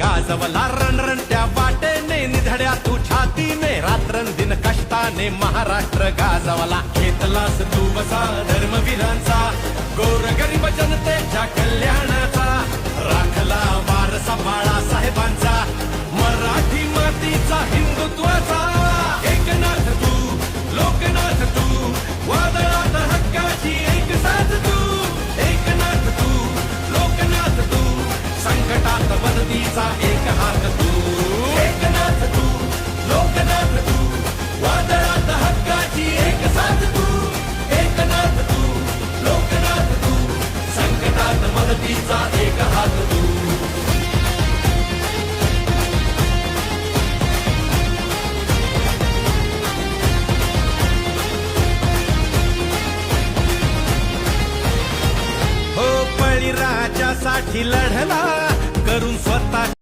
गाजवला रणरणत्या वाटेने निधड्या तू छातीने रात्रंदिन कष्टाने महाराष्ट्र गाजवला घेतलास तू वसा धर्मवीरांचा गोरगरीब जनतेच्या कल्याणाचा राखला वारसा बाळासाहेबांचा मराठी मातीचा हिंदुत्वाचा एकनाथ तू लोकनाथ तू वादळात हक्काची एक साथ तू एकनाथ तू लोकनाथ तू संकटात मदतीचा